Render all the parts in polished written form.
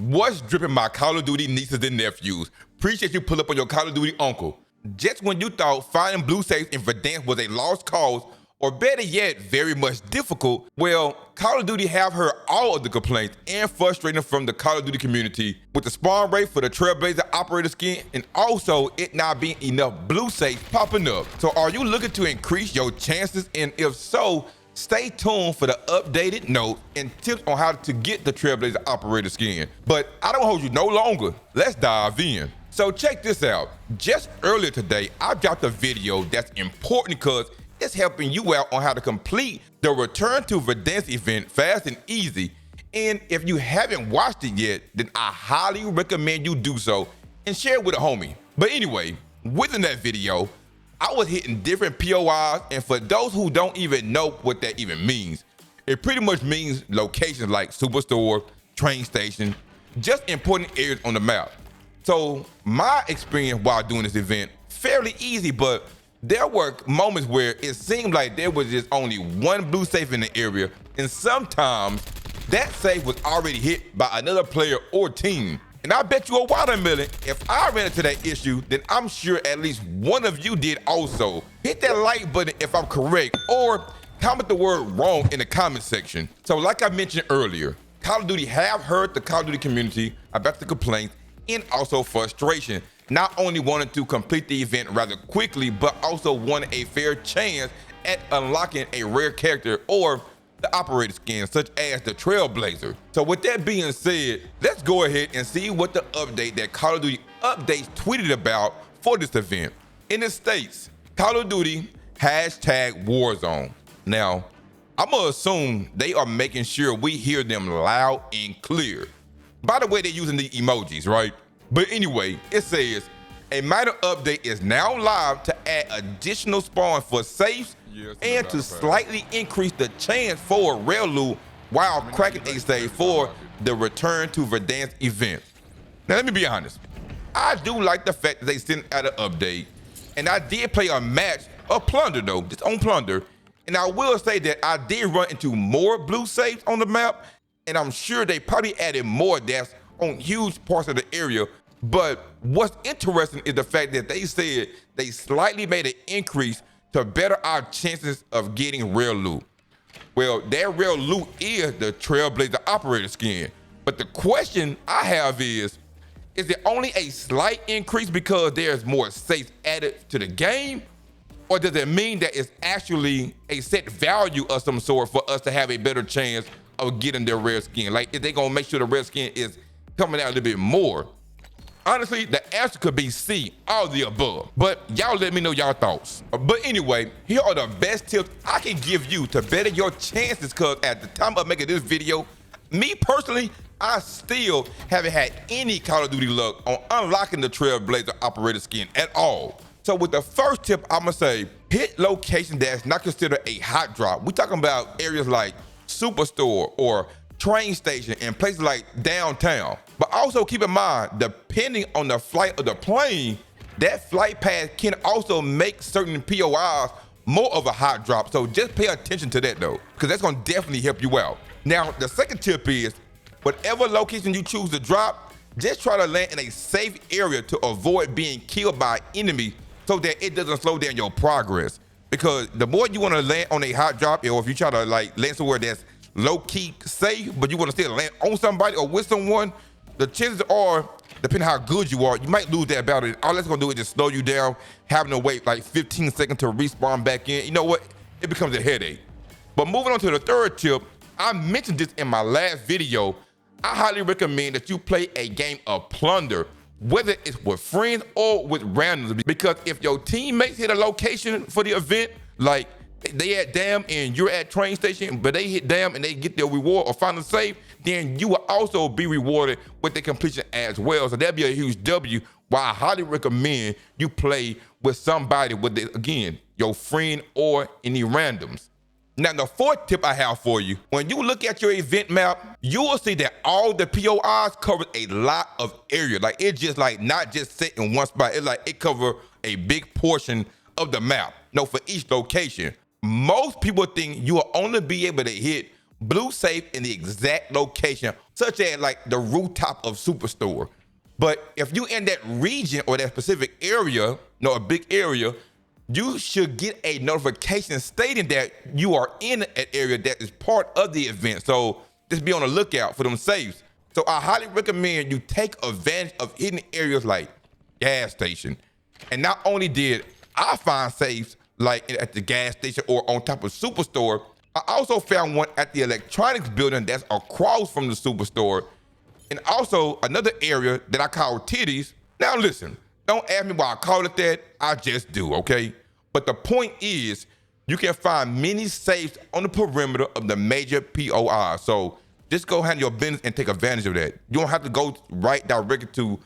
What's dripping my Call of Duty nieces and nephews? Appreciate you pull up on your Call of Duty uncle. Just when you thought finding blue safes in Verdansk was a lost cause, or better yet, very much difficult, well, Call of Duty have heard all of the complaints and frustration from the Call of Duty community with the spawn rate for the Trailblazer operator skin and also it not being enough blue safes popping up. So are you looking to increase your chances? And if so, stay tuned for the updated notes and tips on how to get the Trailblazer operator skin. But I don't hold you no longer. Let's dive in. So check this out. Just earlier today, I dropped a video that's important because it's helping you out on how to complete the Return to Verdansk event fast and easy. And if you haven't watched it yet, then I highly recommend you do so and share it with a homie. But anyway, within that video, I was hitting different POIs, and for those who don't even know what that even means, it pretty much means locations like Superstore, train station, just important areas on the map. So my experience while doing this event, fairly easy, but there were moments where it seemed like there was just only one blue safe in the area, and sometimes that safe was already hit by another player or team. And I bet you a watermelon, if I ran into that issue, then I'm sure at least one of you did also. Hit that like button if I'm correct, or comment the word wrong in the comment section. So like I mentioned earlier, Call of Duty have heard the Call of Duty community about the complaints and also frustration. Not only wanting to complete the event rather quickly, but also wanting a fair chance at unlocking a rare character or the operator skin, such as the Trailblazer. So with that being said, let's go ahead and see what the update that Call of Duty Updates tweeted about for this event. And it states, Call of Duty #Warzone. Now, I'm gonna assume they are making sure we hear them loud and clear. By the way, they're using the emojis, right? But anyway, it says, a minor update is now live to add additional spawn for safes and to slightly increase the chance for rare loot while cracking a save for the Return to Verdansk event. Now let me be honest, I do like the fact that they sent out an update, and I did play a match of Plunder though, just on Plunder, and I will say that I did run into more blue safes on the map, and I'm sure they probably added more deaths on huge parts of the area. But what's interesting is the fact that they said they slightly made an increase to better our chances of getting rare loot. Well, that rare loot is the Trailblazer operator skin. But the question I have is it only a slight increase because there's more safes added to the game? Or does it mean that it's actually a set value of some sort for us to have a better chance of getting their rare skin? Like, if they gonna make sure the rare skin is coming out a little bit more? Honestly, the answer could be C, all of the above. But y'all let me know y'all thoughts. But anyway, here are the best tips I can give you to better your chances, because at the time of making this video, me personally, I still haven't had any Call of Duty luck on unlocking the Trailblazer operator skin at all. So with the first tip, I'm gonna say, hit location that's not considered a hot drop. We're talking about areas like Superstore or train station and places like downtown. But also keep in mind, depending on the flight of the plane, that flight path can also make certain POIs more of a hot drop. So just pay attention to that though, because that's gonna definitely help you out. Now, the second tip is, whatever location you choose to drop, just try to land in a safe area to avoid being killed by an enemy so that it doesn't slow down your progress. Because the more you wanna land on a hot drop, or if you try to like land somewhere that's low-key safe, but you want to still land on somebody or with someone, the chances are, depending how good you are, you might lose that battle. All that's gonna do is just slow you down, having to wait like 15 seconds to respawn back in. You know what? It becomes a headache. But moving on to the third tip, I mentioned this in my last video. I highly recommend that you play a game of Plunder, whether it's with friends or with randoms, because if your teammates hit a location for the event, like they at Dam and you're at train station, but they hit Dam and they get their reward or find a save, then you will also be rewarded with the completion as well. So that'd be a huge W. Why I highly recommend you play with somebody, with again, your friend or any randoms. Now, the fourth tip I have for you, when you look at your event map, you will see that all the POIs cover a lot of area. Like, it's just like not just set in one spot. It's like it covers a big portion of the map, for each location. Most people think you will only be able to hit blue safe in the exact location, such as like the rooftop of Superstore. But if you in that region or that specific area, a big area, you should get a notification stating that you are in an area that is part of the event. So just be on the lookout for them safes. So I highly recommend you take advantage of hidden areas like gas station. And not only did I find safes like at the gas station or on top of Superstore, I also found one at the electronics building that's across from the Superstore. And also another area that I call titties. Now listen, don't ask me why I call it that, I just do, okay? But the point is, you can find many safes on the perimeter of the major POI. So just go handle your business and take advantage of that. You don't have to go right directly to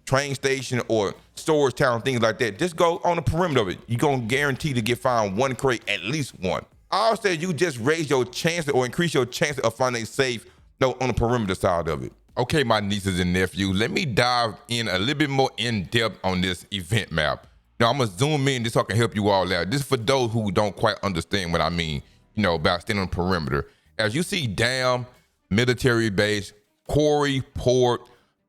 train station or storage town, things like that. Just go on the perimeter of it. You're gonna guarantee to get found one crate, at least one. I always say you just raise your chances or increase your chances of finding a safe on the perimeter side of it. Okay, my nieces and nephews, let me dive in a little bit more in depth on this event map. Now I'm gonna zoom in just so I can help you all out. This is for those who don't quite understand what I mean, about standing on the perimeter. As you see, dam, military base, quarry, port,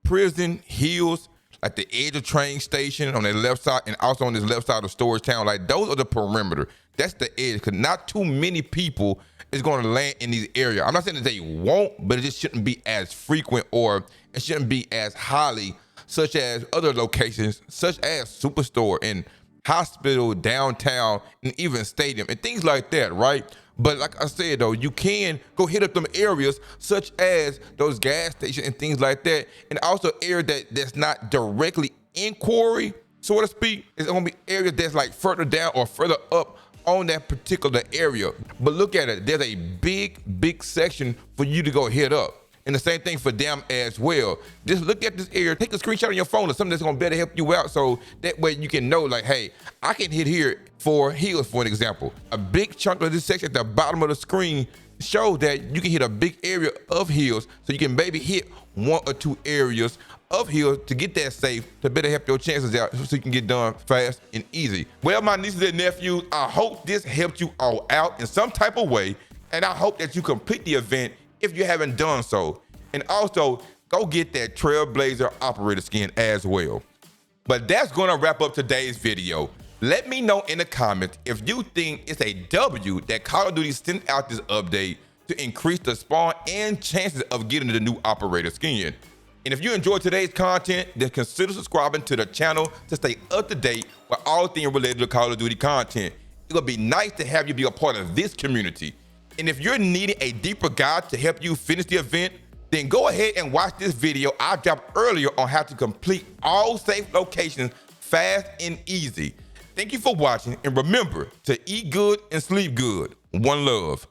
prison, hills, like the edge of train station on the left side, and also on this left side of storage town, like those are the perimeter. That's the edge, because not too many people is going to land in these areas. I'm not saying that they won't, but it just shouldn't be as frequent, or it shouldn't be as highly, such as other locations, such as Superstore and hospital, downtown, and even stadium, and things like that, right? But like I said, though, you can go hit up them areas such as those gas stations and things like that, and also areas that's not directly in quarry, so to speak. It's gonna be areas that's like further down or further up on that particular area. But look at it, there's a big section for you to go hit up. And the same thing for them as well. Just look at this area, take a screenshot on your phone or something that's gonna better help you out, so that way you can know, like, hey, I can hit here for hills, for an example. A big chunk of this section at the bottom of the screen shows that you can hit a big area of hills, so you can maybe hit one or two areas of hills to get that safe, to better help your chances out, so you can get done fast and easy. Well, my nieces and nephews, I hope this helped you all out in some type of way, and I hope that you complete the event if you haven't done so. And also, go get that Trailblazer operator skin as well. But that's gonna wrap up today's video. Let me know in the comments if you think it's a W that Call of Duty sent out this update to increase the spawn and chances of getting the new operator skin. And if you enjoyed today's content, then consider subscribing to the channel to stay up to date with all things related to Call of Duty content. It would be nice to have you be a part of this community. And if you're needing a deeper guide to help you finish the event, then go ahead and watch this video I dropped earlier on how to complete all safe locations fast and easy. Thank you for watching, and remember to eat good and sleep good. One love.